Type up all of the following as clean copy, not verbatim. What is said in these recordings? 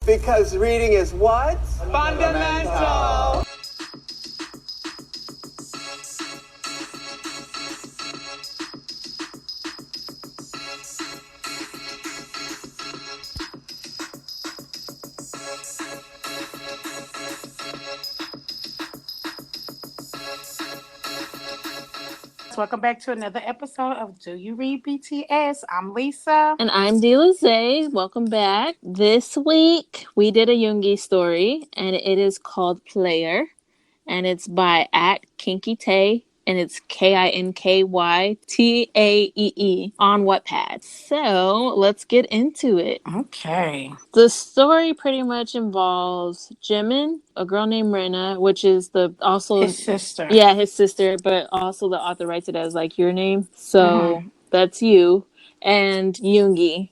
Because reading is what? Fundamental. Welcome back to another episode of Do You Read BTS? I'm Lisa. And I'm Delize. Welcome back. This week we did a Yoongi story, and it is called Player, and it's by @kinkytaee, and it's KINKYTAEE on Wattpad. So let's get into it. Okay. The story pretty much involves Jimin, a girl named Rena, which is His sister. Yeah, his sister, but also the author writes it as like your name. So that's you. And Yoongi.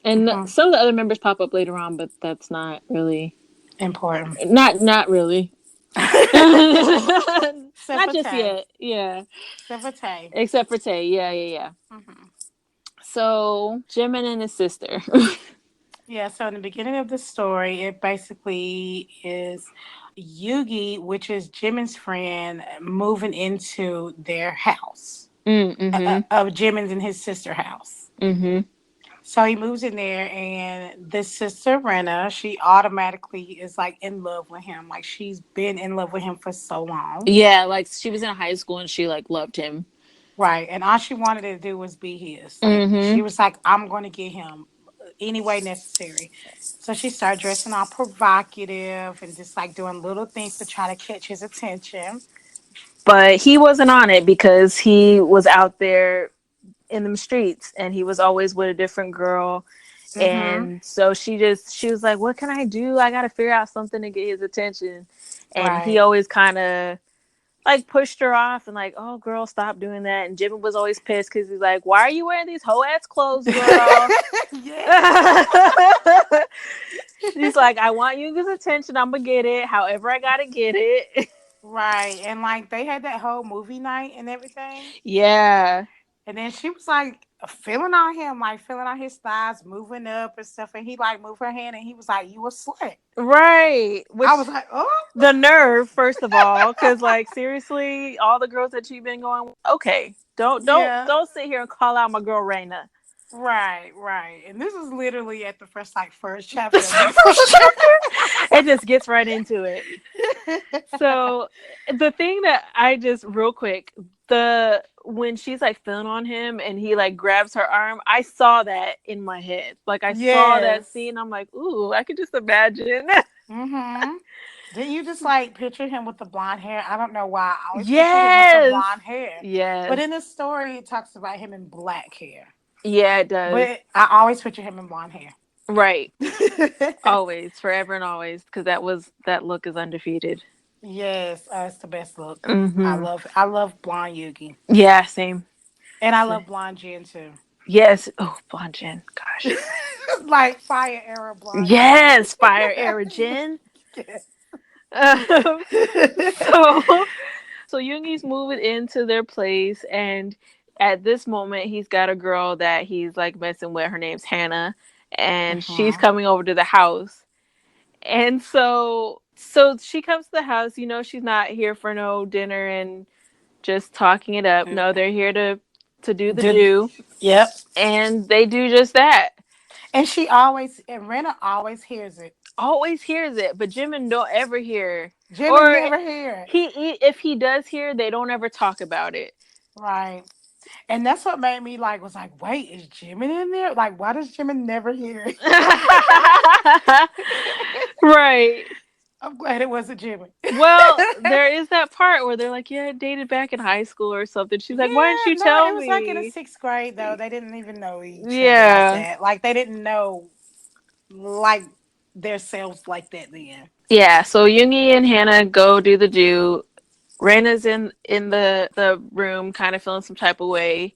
And some of the other members pop up later on, but that's not really important. Not really. Not just yet. Yeah. Except for Tae. Yeah. So Jimin and his sister. Yeah, so in the beginning of the story, it basically is Yugi, which is Jimin's friend, moving into their house. Of Jimin's and his sister house. So he moves in there, and this sister, Rena, she automatically is like in love with him. Like she's been in love with him for so long. Yeah, like she was in high school and she like loved him. Right, and all she wanted to do was be his. Like, she was like, I'm going to get him any way necessary. So she started dressing all provocative and just like doing little things to try to catch his attention. But he wasn't on it because he was out there in the streets and he was always with a different girl. And so she was like, what can I do? I got to figure out something to get his attention. And he always kind of like pushed her off and like, oh girl, stop doing that. And Jimin was always pissed because he's like, why are you wearing these hoe ass clothes, girl? He's like, I want you this attention, I'm gonna get it however I gotta get it. Right. And like they had that whole movie night and everything. Yeah. And then she was like feeling on him, like feeling on his thighs, moving up and stuff. And he like moved her hand and he was like, you a slut. Right. Which, I was like, oh. The nerve, first of all, because like seriously, all the girls that you've been going with, okay. Don't sit here and call out my girl Reina. Right. And this is literally at the first chapter. It just gets right into it. So the thing that I just real quick, when she's like feeling on him and he like grabs her arm, I saw that in my head. Like I saw that scene. I'm like, ooh, I could just imagine. Didn't you just like picture him with the blonde hair? I don't know why. I always picture him with the blonde hair. Yes. But in the story, it talks about him in black hair. Yeah, it does. But I always picture him in blonde hair. Right. Always, forever and always, because that look is undefeated. Yes, it's the best look. I love blonde Yugi. Yeah, same. And I love blonde Jin too. Yes. Oh, blonde Jin. Gosh. Like fire era blonde. Yes, fire era Jin. Yes. So Yoongi's moving into their place, and at this moment he's got a girl that he's like messing with. Her name's Hannah, and she's coming over to the house. And so she comes to the house. You know, she's not here for no dinner and just talking it up. No, they're here to do the do. Yep. And they do just that. And Rena always hears it. But Jimin don't ever hear. Jimin never hear. If he does hear, they don't ever talk about it. Right. And that's what made me was like, wait, is Jimin in there? Like, why does Jimin never hear it? Right. I'm glad it wasn't Jimin. Well, there is that part where they're like, yeah, I dated back in high school or something. She's like, why didn't you tell me? It was like in the 6th grade, though. They didn't even know each other like that. Like, they didn't know, like, their selves like that then. Yeah, so Yoongi and Hannah go do the do. Reina's in the room kind of feeling some type of way.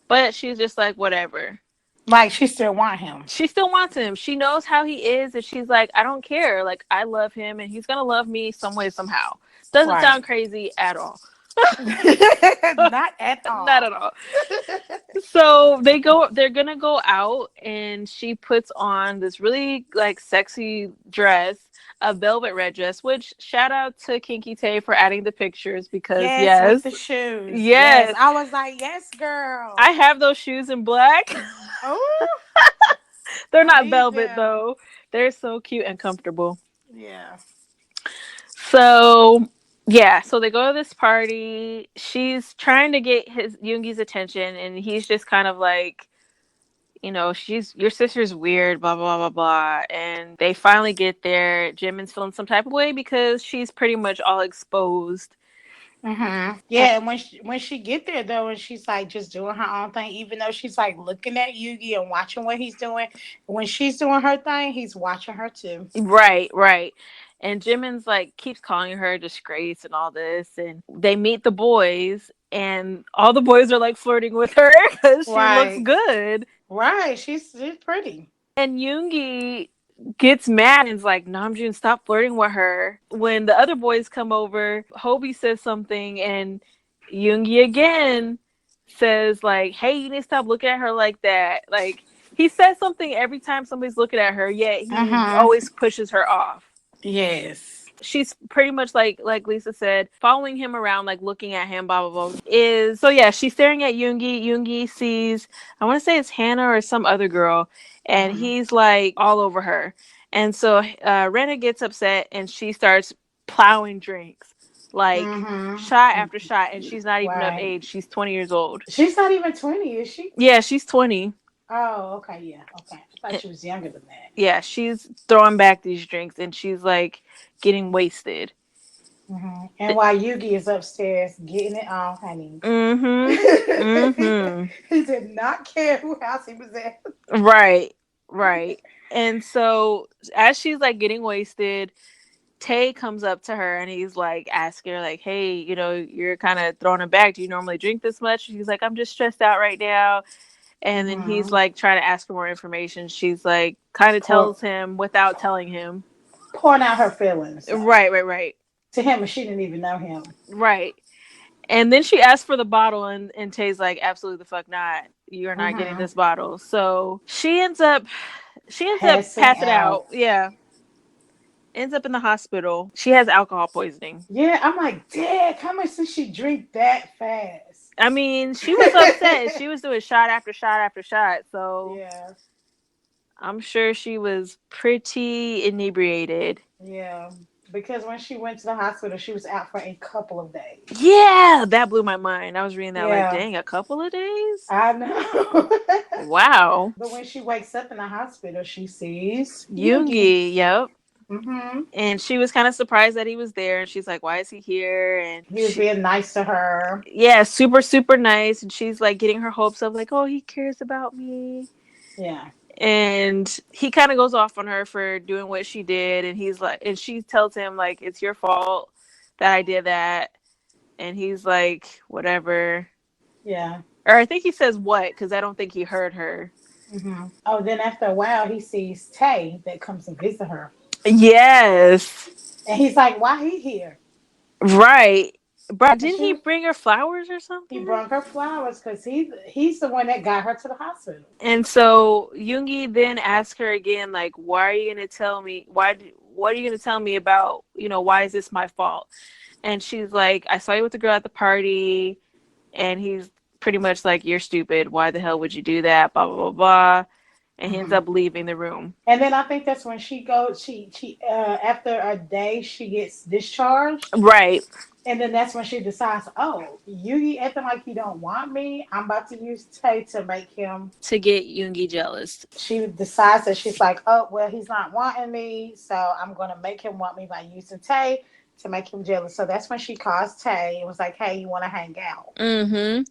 But she's just like, whatever. Like, she still wants him. She still wants him. She knows how he is, and she's like, I don't care. Like, I love him, and he's going to love me some way, somehow. Doesn't sound crazy at all. Not at Not all. at all. So they're gonna go out, and she puts on this really like sexy dress, a velvet red dress, which shout out to kinkytaee for adding the pictures, because Yes, with yes, the shoes. Yes, yes, I was like, yes, girl. I have those shoes in black. Oh, They're I not need velvet them. though. They're so cute and comfortable. Yeah. So yeah, so they go to this party. She's trying to get his Yoongi's attention, and he's just kind of like, she's your sister's weird, blah blah blah blah. And they finally get there. Jimin's feeling some type of way because she's pretty much all exposed. And Yeah, and when she get there though, and she's like just doing her own thing, even though she's like looking at Yugi and watching what he's doing. When she's doing her thing, he's watching her too. right, right. And Jimin's like keeps calling her a disgrace and all this. And they meet the boys, and all the boys are like flirting with her because she looks Right. good. Right. She's pretty. And Yoongi gets mad and is like, Namjoon, stop flirting with her. When the other boys come over, Hobie says something, and Yoongi again says, like, hey, you need to stop looking at her like that. Like, he says something every time somebody's looking at her, yet he always pushes her off. Yes. She's pretty much like Lisa said, following him around, like looking at him, blah blah blah. Is so yeah, she's staring at Yoongi. Yoongi sees, I want to say it's Hannah or some other girl, and he's like all over her. And so Rena gets upset, and she starts plowing drinks, like shot after shot, and she's not even of Right. age. She's 20 years old. She's not even 20, is she? Yeah, she's 20. Oh, okay, yeah, okay. I thought she was younger than that. Yeah, she's throwing back these drinks, and she's like getting wasted. And while Yugi is upstairs getting it on, honey, Mm-hmm. Mm-hmm. he did not care who house he was at. Right. Right. And so as she's like getting wasted, Tay comes up to her, and he's like asking her, like, hey, you're kind of throwing it back. Do you normally drink this much? She's like, I'm just stressed out right now. And then he's like trying to ask for more information. She's like kind of Pour, tells him without telling him. pouring out her feelings. So. Right, right, right. To him, and she didn't even know him. Right. And then she asks for the bottle, and Tay's like, absolutely the fuck not. You're not getting this bottle. So she ends up passing out. Yeah. Ends up in the hospital. She has alcohol poisoning. Yeah, I'm like, Dad, how much did she drink that fast? I mean, she was upset. She was doing shot after shot after shot. So yeah, I'm sure she was pretty inebriated. yeah. Because when she went to the hospital, she was out for a couple of days. Yeah, that blew my mind. I was reading that like, Yeah, dang, a couple of days? I know. Wow. But when she wakes up in the hospital, she sees Yugi. Yoongi, yep. Mm-hmm. And she was kind of surprised that he was there. And she's like, why is he here? And He was being nice to her. yeah, super, super nice. And she's like getting her hopes up, like, oh, he cares about me. Yeah. And he kind of goes off on her for doing what she did. And he's like, and she tells him, like, it's your fault that I did that. And he's like, whatever. Yeah. Or I think he says what, because I don't think he heard her. Oh, then after a while, he sees Tay that comes to visit her. Yes. And he's like, why he here? Right. But And didn't he bring her flowers or something? he brought her flowers because he's the one that got her to the hospital. And so Yoongi then asks her again, like, why are you going to tell me? What are you going to tell me about, why is this my fault? And she's like, I saw you with the girl at the party. And he's pretty much like, you're stupid. Why the hell would you do that? Blah, blah, blah, blah. And he ends up leaving the room. And then I think that's when she goes, she after a day, she gets discharged. Right. And then that's when she decides, oh, Yugi acting like he don't want me. I'm about to use Tay to make him. To get Yoongi jealous. She decides that she's like, oh, well, he's not wanting me. So I'm going to make him want me by using Tay to make him jealous. So that's when she calls Tay and was like, hey, you want to hang out? Mm-hmm.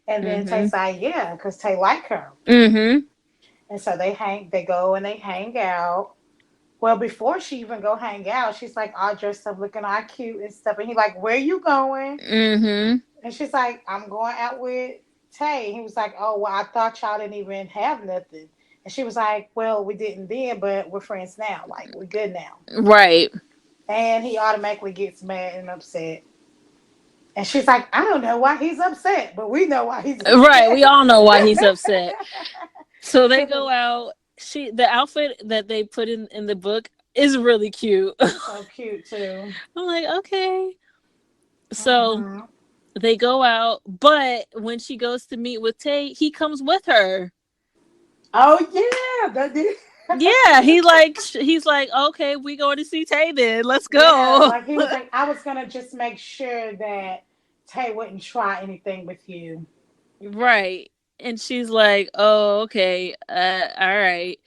And then Tay's like, yeah, because Tay like her. Mm-hmm. And so they go and they hang out. Well, before she even go hang out, she's like all dressed up, looking all cute and stuff. And he's like, where you going? Mm-hmm. And she's like, I'm going out with Tay. And he was like, oh, well, I thought y'all didn't even have nothing. And she was like, well, we didn't then, but we're friends now. Like, we're good now. Right. And he automatically gets mad and upset. And she's like, I don't know why he's upset, but we know why he's upset. Right, we all know why he's upset. So they go out. The outfit that they put in the book is really cute. So cute too. I'm like, okay. So they go out, but when she goes to meet with Tay, he comes with her. Oh yeah, Yeah, he's like, okay, we going to see Tay then. Let's go. Yeah, like he was like, I was gonna just make sure that Tay wouldn't try anything with you. Right. And she's like, oh, okay, all right.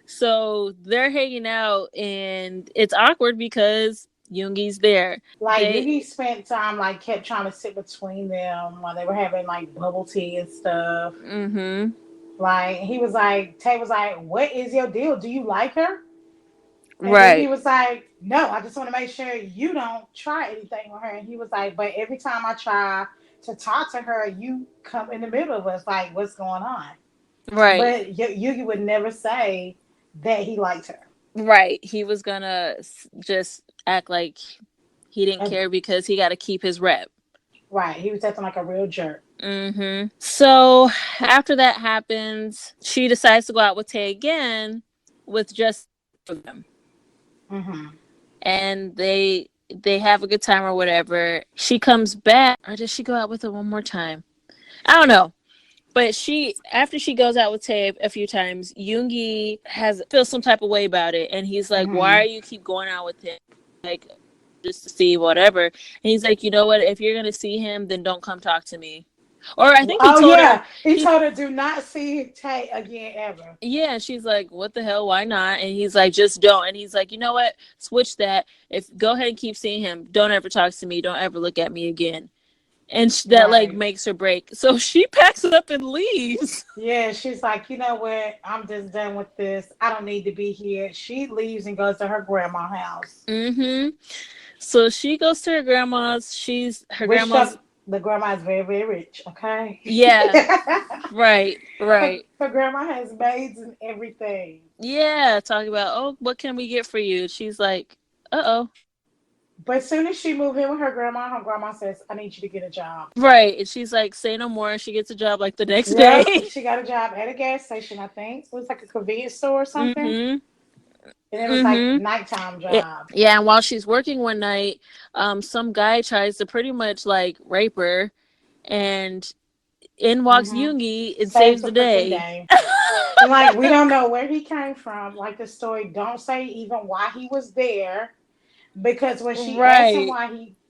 So they're hanging out, and it's awkward because Yoongi's there. Like Yugi spent time, like kept trying to sit between them while they were having like bubble tea and stuff. Mm-hmm. Like he was like, Tay was like, "What is your deal? Do you like her?" And Right. he was like, "No, I just want to make sure you don't try anything with her." And he was like, "But every time I try to talk to her, you come in the middle of us. Like, what's going on?" Right. But Yugi would never say that he liked her. Right. He was gonna just act like he didn't care because he got to keep his rep. Right. He was acting like a real jerk. Mm-hmm. So after that happens, she decides to go out with Tay again with just for them. Mm-hmm. And they have a good time or whatever. She comes back, or does she go out with her one more time? I don't know. But after she goes out with Tay a few times, Yoongi feels some type of way about it, and he's like, "Why are you keep going out with him? Like, just to see whatever." And he's like, "You know what? If you're gonna see him, then don't come talk to me." Or I think he told her. He told her, "Do not see Tay again ever." Yeah, and she's like, "What the hell? Why not?" And he's like, "Just don't." And he's like, "You know what? Switch that. Go ahead and keep seeing him. Don't ever talk to me. Don't ever look at me again." And that like makes her break. So she packs up and leaves. Yeah, she's like, "You know what? I'm just done with this. I don't need to be here." She leaves and goes to her grandma's house. Mm-hmm. So she goes to her grandma's. Grandma's. The grandma is very, very rich. Okay. Yeah. Right. Her grandma has maids and everything. Yeah. Talking about, oh, what can we get for you? She's like, uh-oh. But as soon as she moved in with her grandma says, "I need you to get a job." Right. And she's like, say no more. She gets a job like the next day. She got a job at a gas station, I think. It was like a convenience store or something. Mm-hmm. And it was like nighttime job. Yeah, and while she's working one night, some guy tries to pretty much like rape her, and in walks Yoongi and saves the day. And like we don't know where he came from. Like the story don't say even why he was there. Because when she asked him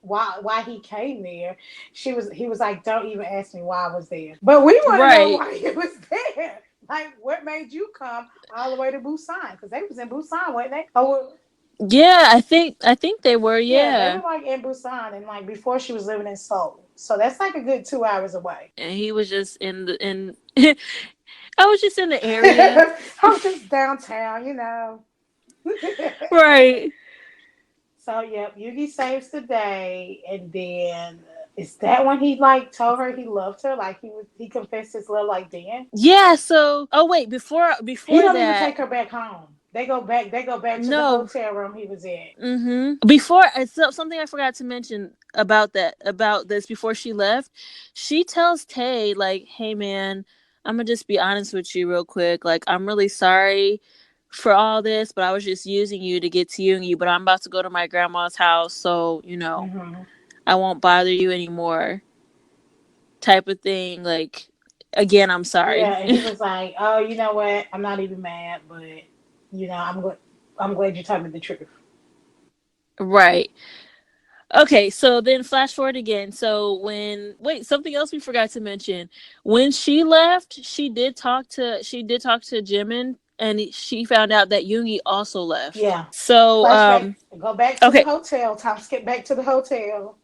why he came there, he was like, "Don't even ask me why I was there." But we want to know why he was there. Like, what made you come all the way to Busan? Because they was in Busan, weren't they? Oh, yeah, I think they were. Yeah, they were like in Busan, and like before she was living in Seoul, so that's like a good 2 hours away. And he was just in. I was just in the area. I was just downtown, you know. Right. So yep, Yugi saves the day, and then is that when he like told her he loved her? Like he confessed his love like then? Yeah. So before he don't that, even take her back home. They go back to the hotel room he was in. Mm-hmm. Before, something I forgot to mention about this before she left, she tells Tay like, "Hey man, I'm gonna just be honest with you real quick. Like, I'm really sorry for all this, but I was just using you to get to you. But I'm about to go to my grandma's house, so I won't bother you anymore." Type of thing. Like, again, I'm sorry. Yeah, and he was like, "Oh, you know what? I'm not even mad, but I'm glad you told me the truth." Right. Okay, so then flash forward again. So something else we forgot to mention. When she left, she did talk to Jimin, and she found out that Yoongi also left. Yeah. So go back to the hotel. Time skip back to the hotel.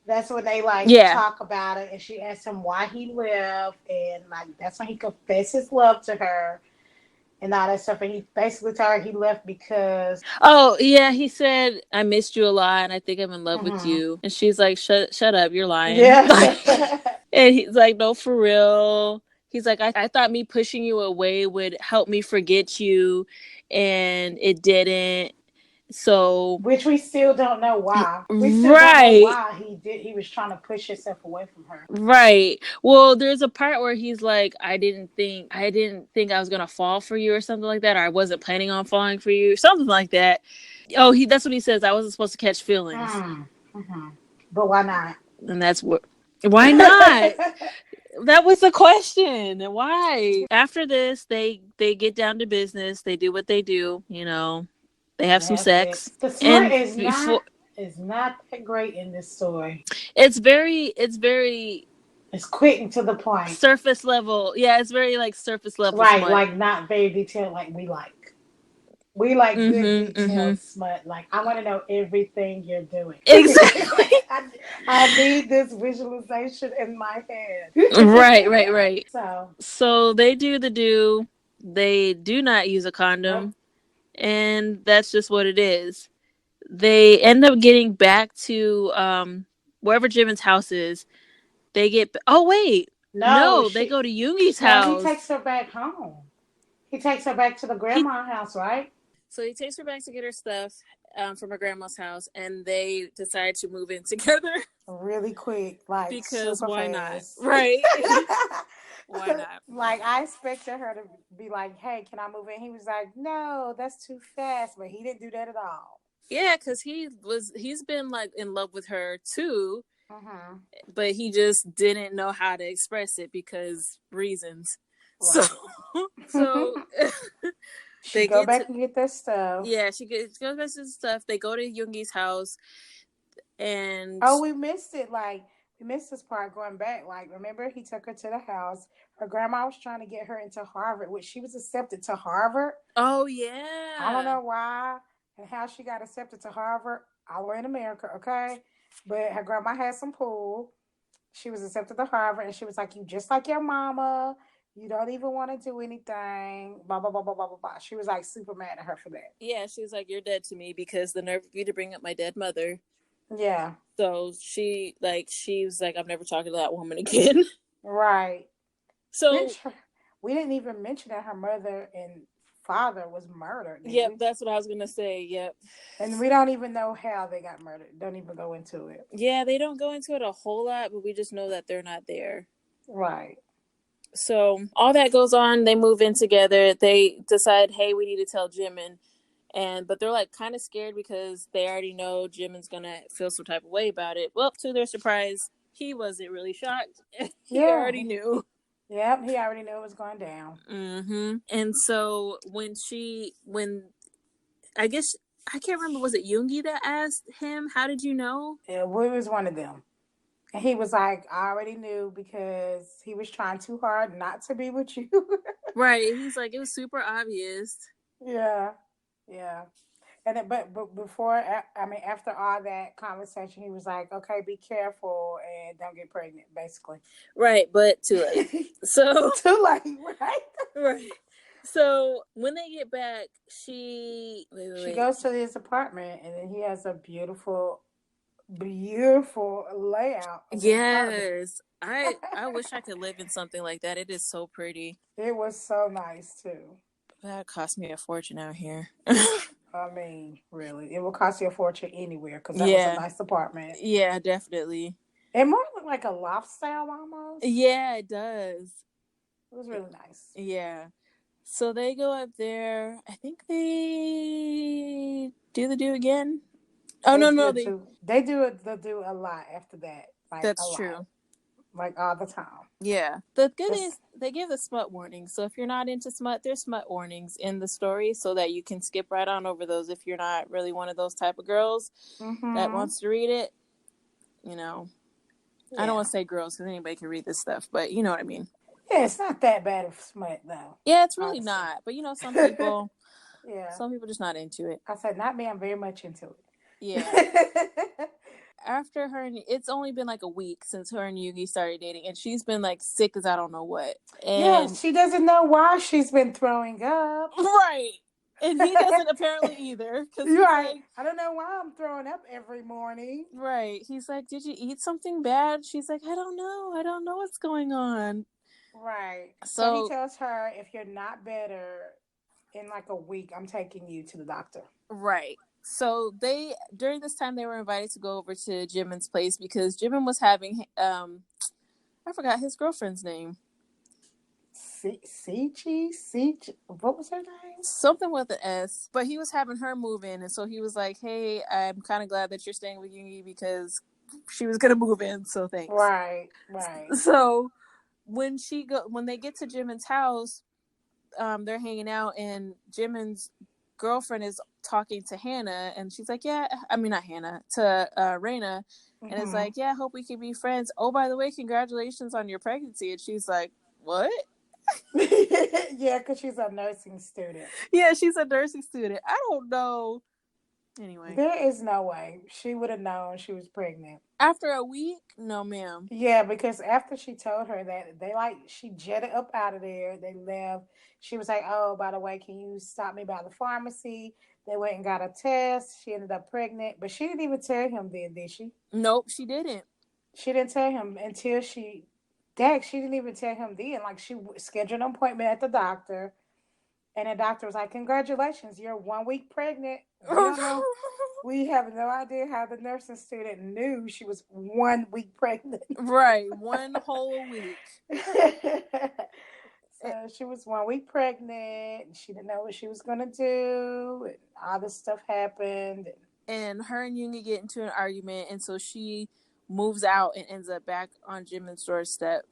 That's when they talk about it, and she asked him why he left, and like that's when he confessed his love to her. And all that stuff, and he basically told her he left because. Oh yeah, he said, "I missed you a lot, and I think I'm in love with you." And she's like, "Shut up, you're lying." Yeah. And he's like, "No, for real." He's like, I thought me pushing you away would help me forget you, and it didn't. So, which we still don't know why. We still don't know right, why he was trying to push himself away from her. right. Well, there's a part where he's like, I didn't think I was gonna fall for you or something like that, or I wasn't planning on falling for you, something like that. Oh, that's what he says. I wasn't supposed to catch feelings, Mm-hmm. But why not? and that's what. Why not? That was the question. Why? After this, they get down to business. They do what they do. They have They some have sex. sex, The smut and is before not that great in this story. it's very It's quick and to the point. surface level. Yeah, it's very like surface level Right, smut. like not very detailed like we like. We like good Mm-hmm. Mm-hmm. detailed smut. Like I want to know everything you're doing. Exactly. I need this visualization in my head. Right. Right. Right. So So they do the do. They do not use a nope. condom, and that's just what it is. They end up getting back to wherever Jimin's house is. They get. Oh wait, No, no, they she go to Yoongi's no, he house. takes her back home. He takes her back to the He grandma house, right? So he takes her back to get her stuff from her grandma's house, and they decide to move in together Really quick, like because super why not? fast. Right? Why not? Like I expected her to be like, "Hey, can I move in?" He was like, "No, that's too fast," but he didn't do that at all. Yeah, because he's been like in love with her too, Mm-hmm. but he just didn't know how to express it because reasons. So, Right. so She they go get to back and get their stuff. yeah, goes back to the stuff. They go to Yoongi's house, and Oh, we missed it. Like we missed this part going back. Like remember, he took her to the house. Her grandma was trying to get her into Harvard, which she was accepted to Harvard. oh I don't yeah, know why and how she got accepted to Harvard all the way in America. Okay, but her grandma had some pull. She was accepted to Harvard, and she was like, "You just like your mama. You don't even want to do anything." Blah blah blah blah blah blah blah. She was like super mad at her for that. yeah. She was like, "You're dead to me because the nerve of you to bring up my dead mother." Yeah. So she was like, "I'm never talking to that woman again." Right. So Which we didn't even mention that her mother and father was murdered, did yep, we? that's what I was gonna say. Yep. And we don't even know how they got murdered. Don't even go into it. Yeah, they don't go into it a whole lot, but we just know that they're not there. Right. So all that goes on. They move in together. They decide, hey, we need to tell Jimin, but they're like kind of scared because they already know Jimin's gonna feel some type of way about it. Well, to their surprise, he wasn't really shocked. He Yeah. already knew. Yep. He already knew it was going down. Mm-hmm. And so when I guess I can't remember, was it Yoongi that asked him, "How did you know?" It was one of them. And he was like, I already knew because he was trying too hard not to be with you. Right. He's like, it was super obvious. Yeah. Yeah. And but before, I mean, after all that conversation, he was like, okay, be careful and don't get pregnant, basically. Right, but too late. So Too late, right? right. So when they get back, she She goes to his apartment, and then he has a beautiful, beautiful layout of his apartment. Yes. I wish I could live in something like that. It is so pretty. It was so nice too. That cost me a fortune out here. I mean, really, it will cost you a fortune anywhere because that was a Yeah. nice apartment. Yeah, definitely. It more looked like a loft style almost. Yeah, it does. It was really nice. Yeah. So they go up there. I think they do the do again. Oh no, They do it. They do a lot after that. Like a that's lot. true. Like all the time. Yeah. The good Just, is they give the smut warnings. So if you're not into smut, there's smut warnings in the story so that you can skip right on over those if you're not really one of those type of girls that wants to read it. You know, I don't want to say girls because anybody can read this stuff, but you know what I mean. Yeah, it's not that bad of smut though. Yeah, it's really not. But some people, yeah, some people just not into it. I said not me. I'm very much into it. Yeah. After her, it's only been like a week since her and Yugi started dating, and she's been like sick as I don't know what. And yeah, she doesn't know why she's been throwing up. Right. And he doesn't apparently either. Because right. Like, I don't know why I'm throwing up every morning. Right. He's like, did you eat something bad? She's like, I don't know. I don't know what's going on. Right. So he tells her, if you're not better in like a week, I'm taking you to the doctor. Right. So during this time they were invited to go over to Jimin's place because Jimin was having I forgot his girlfriend's name. What was her name? Something with an S. But he was having her move in, and so he was like, "Hey, I'm kind of glad that you're staying with Yoongi because she was gonna move in, so thanks." Right. So when they get to Jimin's house, they're hanging out, and Jimin's girlfriend is talking to Hannah, and she's like, "Yeah, I mean not Hannah, to Reina," and it's like, "Yeah, I hope we can be friends. Oh, by the way, congratulations on your pregnancy." And she's like, "What?" Yeah, because she's a nursing student. Yeah, she's a nursing student. I don't know. Anyway, there is no way she would have known she was pregnant. After a week? No, ma'am. Yeah, because after she told her that she jetted up out of there, they left. She was like, "Oh, by the way, can you stop me by the pharmacy?" They went and got a test. She ended up pregnant, but she didn't even tell him then, did she? Nope, she didn't. She didn't tell him until she didn't even tell him then. Like, she scheduled an appointment at the doctor, and the doctor was like, "Congratulations, you're 1 week pregnant." We don't know. We have no idea how the nursing student knew she was 1 week pregnant. Right, 1 whole week. So she was 1 week pregnant. She didn't know what she was going to do. And all this stuff happened. And her and Yoongi get into an argument, and so she moves out and ends up back on Jimin's doorstep.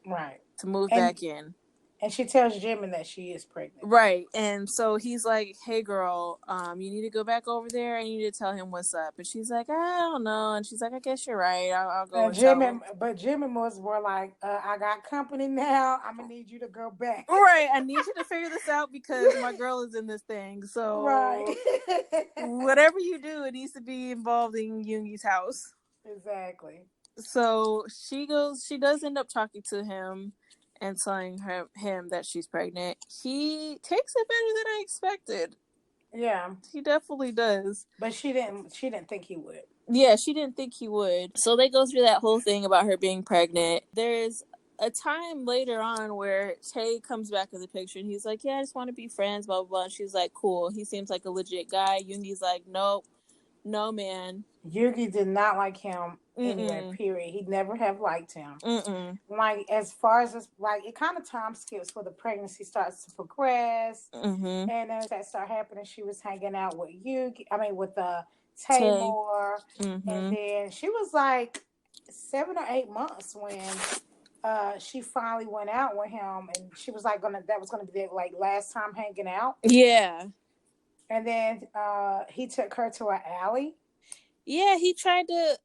Right. To move back in. And she tells Jimin that she is pregnant. Right. And so he's like, "Hey girl, you need to go back over there and you need to tell him what's up." And she's like, "I don't know." And she's like, "I guess you're right. I'll go and tell him." But Jimin was more like, "I got company now. I'm going to need you to go back." Right. I need you to figure this out because my girl is in this thing. So right. Whatever you do, it needs to be involving Yoongi's house. Exactly. So she does end up talking to him and telling him that she's pregnant. He takes it better than I expected. Yeah. He definitely does. But she didn't think he would. Yeah, she didn't think he would. So they go through that whole thing about her being pregnant. There's a time later on where Tae comes back in the picture and he's like, "Yeah, I just want to be friends, blah, blah, blah." And she's like, "Cool. He seems like a legit guy." Yoongi's like, "Nope. No, man." Yoongi did not like him anyway, period. He never have liked him. Like, as far as this, like, it kind of time skips where the pregnancy starts to progress. And then that started happening. She was hanging out with with Tamor. And then she was like 7 or 8 months when she finally went out with him, and she was like that was gonna be their like last time hanging out. Yeah. And then he took her to an alley. Yeah, he tried to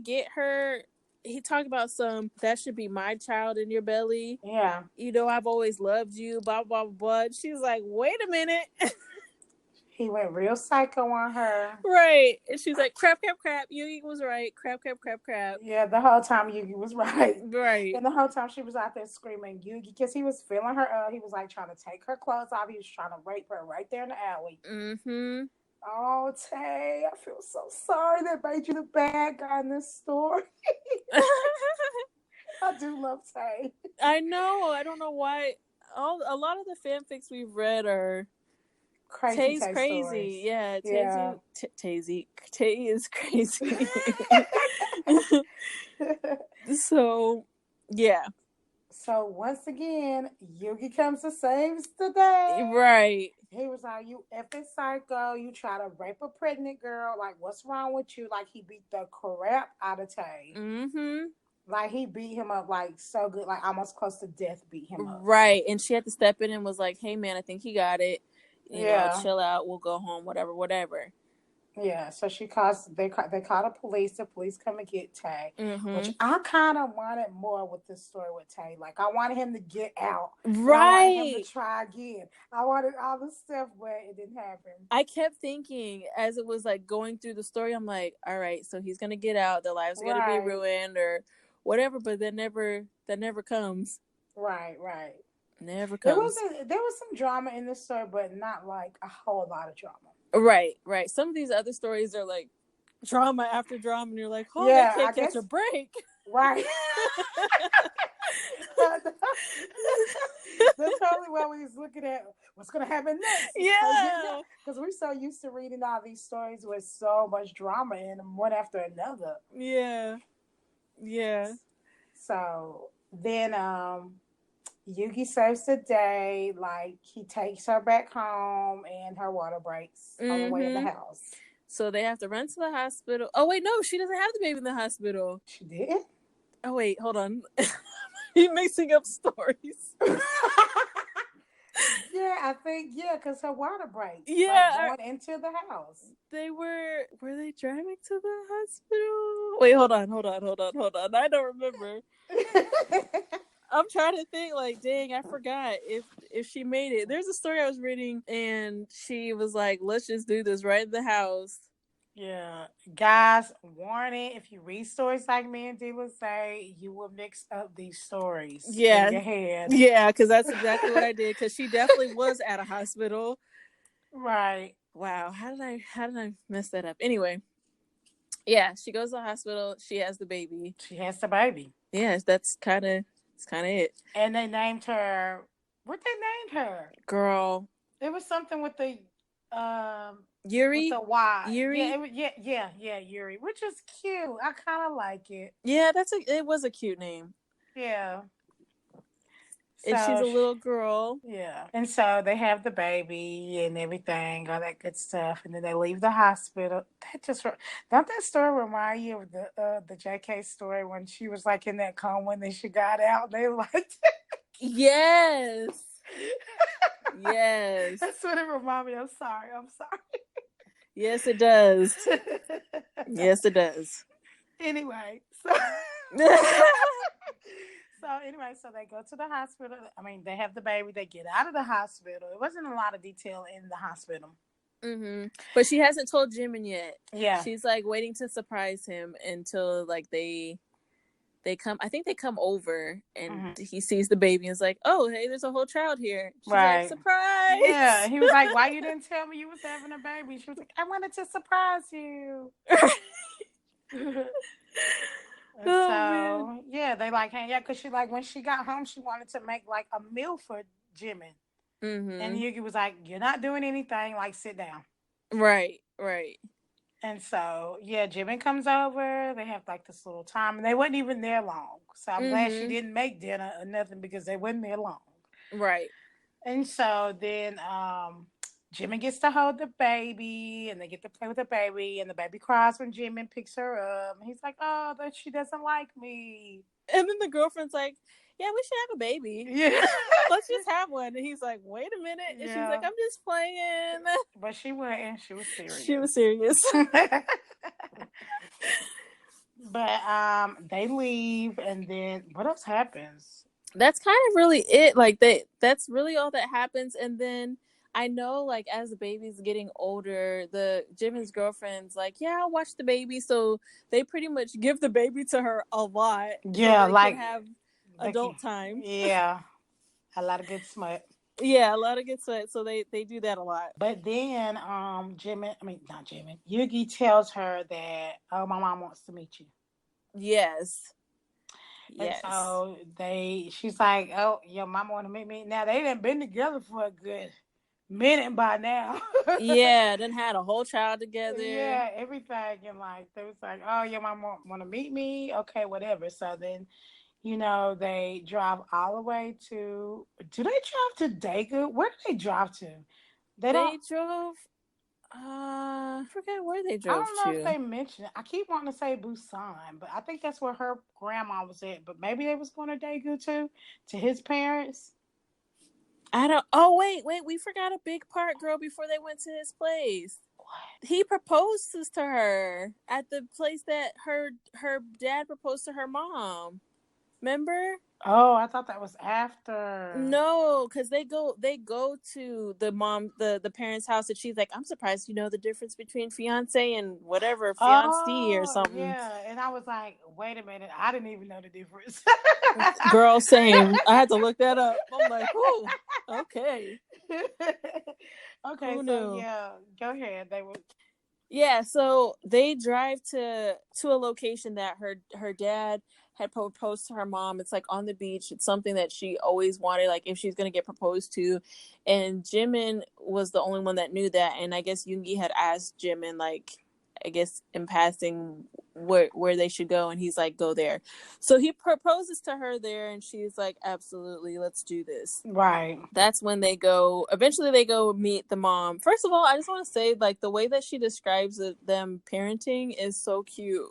get her. He talked about that should be my child in your belly. Yeah. You know, I've always loved you, blah, blah, blah. She's like, "Wait a minute." He went real psycho on her. Right. And she's like, "Crap, crap, crap. Yoongi was right. Crap, crap, crap, crap." Yeah, the whole time Yoongi was right. Right. And the whole time she was out there screaming Yoongi because he was feeling her up. He was like trying to take her clothes off. He was trying to rape her right there in the alley. Oh, Tay, I feel so sorry that made you the bad guy in this story. I do love Tay. I know. I don't know why. A lot of the fanfics we've read are crazy. Tay's crazy. Stories. Yeah, Tae is crazy. So, yeah. So once again, Yoongi comes to save the day. Right. He was like, "You effing psycho. You try to rape a pregnant girl. Like, what's wrong with you?" Like, he beat the crap out of Tay. Like, he beat him up, like, so good. Like, almost close to death beat him up. Right. And she had to step in and was like, "Hey, man, I think he got it. You know, chill out. We'll go home, whatever. Yeah, so they called the police. The police come and get Tay, which I kind of wanted more with this story with Tay. Like, I wanted him to get out. Right. I wanted him to try again. I wanted all this stuff, but it didn't happen. I kept thinking as it was like going through the story, I'm like, all right, so he's going to get out. Their lives are going to be ruined or whatever, but that never comes. Right. Never comes. There was some drama in this story, but not like a whole lot of drama. Right. Some of these other stories are like drama after drama, and you're like, "Oh, yeah, they can't catch a break." Right. That's probably why we was looking at what's going to happen next. Yeah. Because we're so used to reading all these stories with so much drama in them, one after another. Yeah. Yeah. So then Yugi saves the day. Like, he takes her back home and her water breaks on the way in the house. So they have to run to the hospital. Oh, wait, no, she doesn't have the baby in the hospital. She did? Oh, wait, hold on. You're mixing up stories. Yeah, I think, because her water breaks. Yeah. Like, going into the house. They were they driving to the hospital? Wait, hold on. I don't remember. I'm trying to think, like, dang, I forgot if she made it. There's a story I was reading, and she was like, let's just do this right in the house. Yeah. Guys, warning, if you read stories like me and Dee would say, you will mix up these stories in your head. Yeah, because that's exactly what I did, because she definitely was at a hospital. Right. Wow, how did I mess that up? Anyway, yeah, she goes to the hospital. She has the baby. She has the baby. Yes, that's kind of it. And they named her. What they named her? Girl. It was something with the Yuri. With the Y. Yuri. Yeah, Yuri, which is cute. I kind of like it. Yeah, it was a cute name. Yeah. And she's a little girl. Yeah. And so they have the baby and everything, all that good stuff. And then they leave the hospital. Don't that story remind you of the JK story when she was like in that coma and then she got out? They like, yes. Yes. That's what it reminded me. I'm sorry. Yes, it does. Yes, it does. Anyway, so they go to the hospital. I mean, they have the baby. They get out of the hospital. It wasn't a lot of detail in the hospital. Mm-hmm. But she hasn't told Jimin yet. Yeah. She's like waiting to surprise him until like they come. I think they come over and he sees the baby and is like, "Oh, hey, there's a whole child here." She's like, "Surprise!" Yeah. He was like, "Why you didn't tell me you was having a baby?" She was like, "I wanted to surprise you." So yeah, they like hang out because she like when she got home, she wanted to make like a meal for Jimin, and Yugi was like, "You're not doing anything. Like, sit down." Right. And so yeah, Jimin comes over. They have like this little time, and they wasn't even there long. So I'm glad she didn't make dinner or nothing because they wasn't there long. Right. And so then Jimin gets to hold the baby, and they get to play with the baby, and the baby cries when Jimin picks her up. And he's like, "Oh, that she doesn't like me." And then the girlfriend's like, "Yeah, we should have a baby. Yeah, let's just have one." And he's like, "Wait a minute." And she's like, "I'm just playing." But she wasn't. She was serious. She was serious. But they leave, and then what else happens? That's kind of really it. Like that's really all that happens. And then I know, like, as the baby's getting older, the Jimin's girlfriend's like, "Yeah, I'll watch the baby." So they pretty much give the baby to her a lot. Yeah, so like have adult time. Yeah, a lot of good smut. Yeah, a lot of good sweat. So they do that a lot. But then Yugi tells her that, "Oh, my mom wants to meet you." Yes. And so she's like, "Oh, your mama want to meet me." Now they done been together for a good minute by now. Yeah, then had a whole child together. Yeah, everything. And like they was like, "Oh, your mama want to meet me?" Okay, whatever. So then, they drive all the way to. Do they drive to Daegu? Where do they drive to? They drove. I forget where they drove to. I don't know if they mentioned it. I keep wanting to say Busan, but I think that's where her grandma was at. But maybe they was going to Daegu too, to his parents. I don't. Oh wait, we forgot a big part, girl. Before they went to his place, what? He proposes to her at the place that her dad proposed to her mom. Remember? Oh, I thought that was after. No, because they go to the parents' house, and she's like, "I'm surprised you know the difference between fiance and whatever fiancé or something." Yeah, and I was like, "Wait a minute, I didn't even know the difference." Girl, same. I had to look that up. I'm like, "Oh, okay." Okay, Who so knew? yeah, go ahead. They were. Yeah, so they drive to a location that her dad had proposed to her mom. It's like on the beach. It's something that she always wanted, like if she's gonna get proposed to. And Jimin was the only one that knew that. And I guess Yoongi had asked Jimin, like, I guess in passing, where they should go, and he's like, go there. So he proposes to her there, and she's like, absolutely, let's do this. Right. That's when they go, eventually they go meet the mom. First of all, I just want to say, like, the way that she describes them parenting is so cute.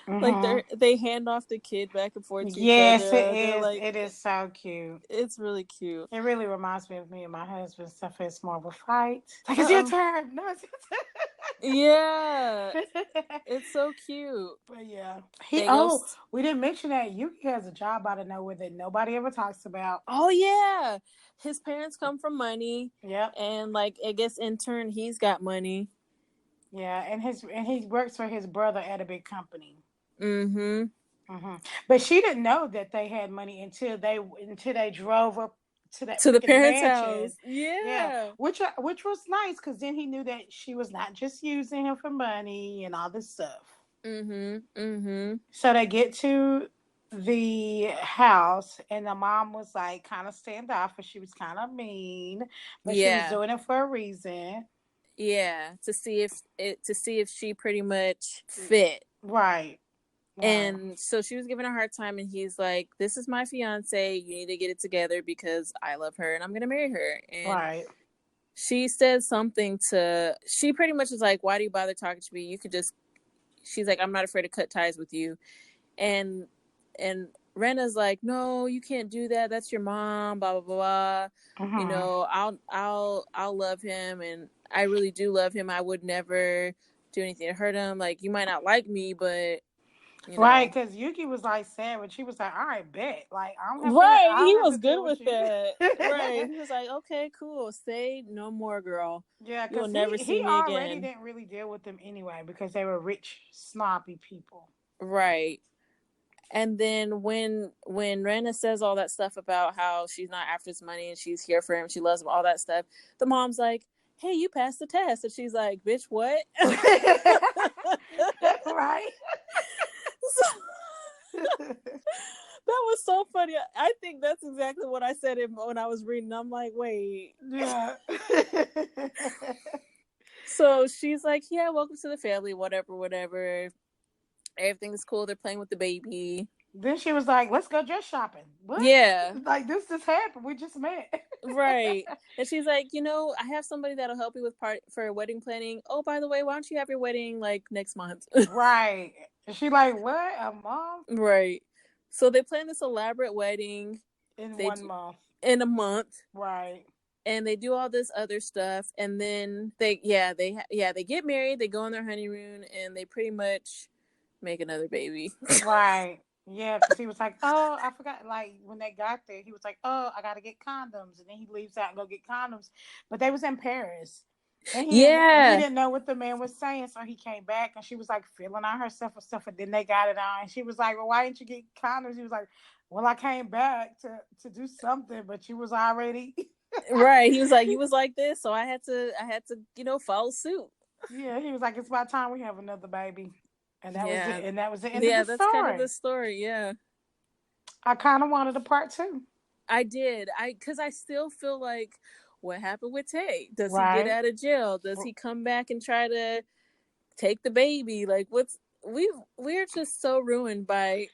Like, they hand off the kid back and forth to each Yes, it other. They're is. like, It is so cute. it's really cute. It really reminds me of me and my husband. Stuff is more of a fight. Like, it's your turn. No, it's your turn. Yeah. It's so cute. But yeah. We didn't mention that Yuki has a job out of nowhere that nobody ever talks about. Oh yeah. His parents come from money. Yep. And like, I guess in turn he's got money. Yeah, and he works for his brother at a big company. Mm-hmm. Mm-hmm. But she didn't know that they had money until they drove up to the parents' mansion. house. Yeah. Which was nice, because then he knew that she was not just using him for money and all this stuff. Mm-hmm. Mm-hmm. So they get to the house, and the mom was like kind of standoffish. She was kind of mean, but she was doing it for a reason. Yeah, to see if she pretty much fit. Right. And so she was giving a hard time, and he's like, this is my fiance, you need to get it together because I love her and I'm gonna marry her. And she says something she pretty much is like, why do you bother talking to me? You could just, she's like, I'm not afraid to cut ties with you. And Rena's like, no, you can't do that, that's your mom, blah blah blah. Mm-hmm. You know, I'll love him, and I really do love him. I would never do anything to hurt him. Like, you might not like me, but you know. Right, because Yuki was like sad, but she was like, all right, bet. Like, I don't have to. He was good with that. Right. He was like, okay, cool. Say no more, girl. Yeah, because you'll never see me already again. didn't really deal with them anyway because they were rich, snobby people. Right. And then when Rena says all that stuff about how she's not after his money and she's here for him, she loves him, all that stuff, the mom's like, hey, you passed the test. And she's like, bitch, what? Right. That was so funny. I think that's exactly what I said when I was reading. I'm like, wait. Yeah. So she's like, yeah, welcome to the family, whatever. Everything's cool. They're playing with the baby. Then she was like, let's go dress shopping. What? Yeah. Like, this just happened. We just met. Right. And she's like, I have somebody that'll help you with for wedding planning. Oh, by the way, why don't you have your wedding like next month? Right. And she like, what? A month? Right. So they plan this elaborate wedding. In 1 month. In a month. Right. And they do all this other stuff, and then they get married. They go on their honeymoon, and they pretty much make another baby. Right. Yeah, because he was like, oh, I forgot. Like, when they got there, he was like, oh, I got to get condoms. And then he leaves out and go get condoms. But they was in Paris. And he didn't know what the man was saying. So he came back, and she was like feeling on herself and stuff. And then they got it on. And she was like, well, why didn't you get condoms? He was like, well, I came back to do something, but you was already... Right. He was like, you was like this, so I had to follow suit. Yeah, he was like, it's about time we have another baby. And that was it. And that was the end of the story. Yeah, that's kind of the story, yeah. I kind of wanted a part 2. I did. Because I still feel like, what happened with Tay? Does he get out of jail? Does he come back and try to take the baby? Like, we're just so ruined by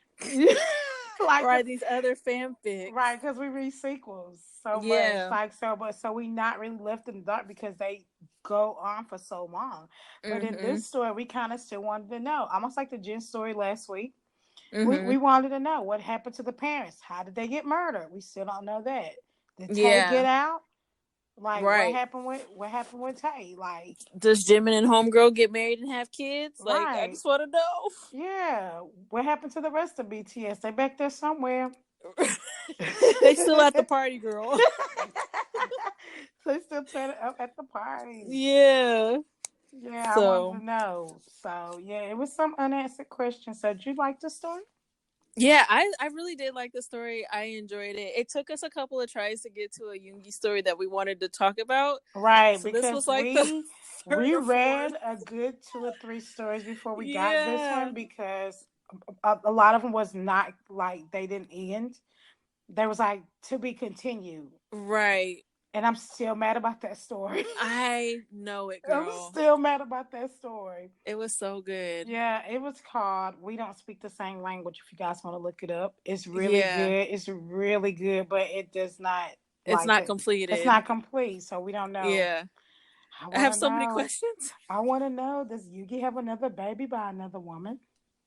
by these other fanfics. Right, because we read sequels so much. Like, so we not really left in the dark because they go on for so long. But in this story, we kind of still wanted to know. Almost like the Jen story last week. We wanted to know what happened to the parents. How did they get murdered? We still don't know that. Did Tay get out? Like, what happened with Tay? Like, does Jimin and Homegirl get married and have kids? Like, I just want to know. Yeah. What happened to the rest of BTS? They back there somewhere. They still at the party, girl. They still turning up at the party. Yeah. Yeah, I wanted to know. So, yeah, it was some unanswered questions. So, did you like the story? Yeah, I really did like the story. I enjoyed it. It took us a couple of tries to get to a Yoongi story that we wanted to talk about. Right, So this was because like the third we or fourth. read a good 2 or 3 stories before we got this Yeah. one because a lot of them was not like they didn't end. They was like to be continued. Right. And I'm still mad about that story. I know it, I'm girl. still mad about that story. It was so good. Yeah, it was called We Don't Speak the Same Language if you guys want to look it up. It's really Yeah. good. It's really good, but it does not It's like not that. It's completed. not complete, so we don't know. Yeah. I I want have to so many know. questions. I want to know, does Yugi have another baby by another woman?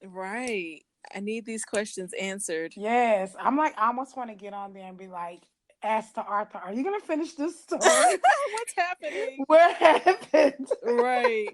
Right. I need these questions answered. Yes. I'm like, I almost want to get on there and be like, ask to Arthur, are you going to finish this story? What's happening? What happened? Right.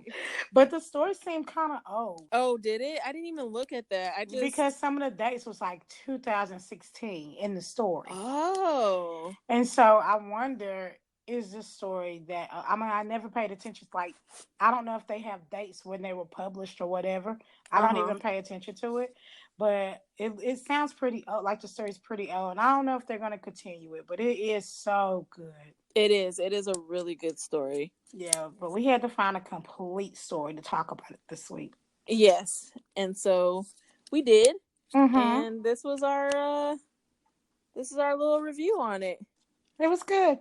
But the story seemed kind of old. Oh, did it? I didn't even look at that. I just. Because some of the dates was like 2016 in the story. Oh. And so I wonder, is this story that I mean, I never paid attention. Like, I don't know if they have dates when they were published or whatever. I don't even pay attention to it, but it sounds pretty old, like the story's pretty old. And I don't know if they're going to continue it, but it is so good. It is. It is a really good story. Yeah, but we had to find a complete story to talk about it this week. Yes, and so we did, Mm-hmm. and this is our little review on it. It was good.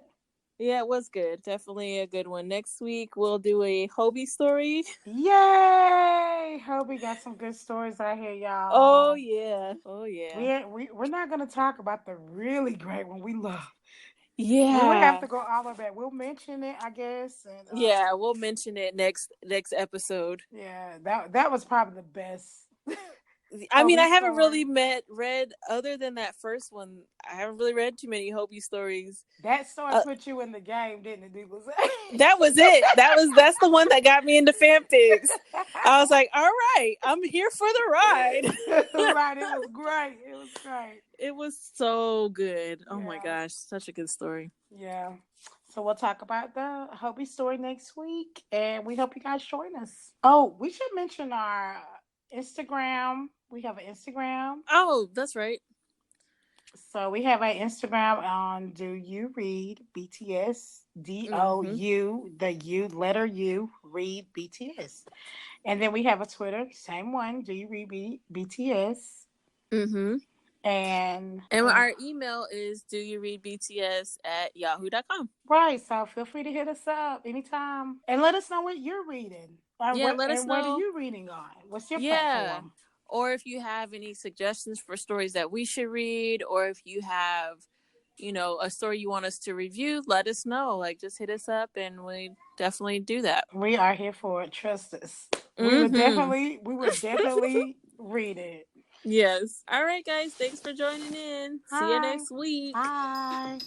Yeah, it was good. Definitely a good one. Next week we'll do a Hobie story. Yay! Hobie got some good stories out here, y'all. Oh yeah. Oh yeah. We're not gonna talk about the really great one we love. Yeah. We would have to go all the way back. We'll mention it, I guess. And, yeah, we'll mention it next episode. Yeah, that was probably the best. I mean, Hobie I haven't story. really read other than that first one. I haven't really read too many Hobie stories. That story put you in the game, didn't it, Douglas? That was it. That's the one that got me into fanfics. I was like, all right, I'm here for the ride. Right, it was great. It was great. It was so good. Oh Yeah. my gosh, such a good story. Yeah. So we'll talk about the Hobie story next week, and we hope you guys join us. Oh, we should mention our Instagram. We have an Instagram. Oh, that's right. So we have an Instagram on Do You Read BTS? DOU, the U, letter U, read BTS. And then we have a Twitter, same one, Do You Read BTS? Mm-hmm. And our email is doyoureadbts@yahoo.com. Right, so feel free to hit us up anytime and let us know what you're reading. Yeah, let us know. What are you reading on? What's your platform? Or if you have any suggestions for stories that we should read, or if you have, a story you want us to review, let us know. Like, just hit us up, and we definitely do that. We are here for it. Trust us. We would definitely read it. Yes. All right, guys. Thanks for joining in. See you next week. Bye.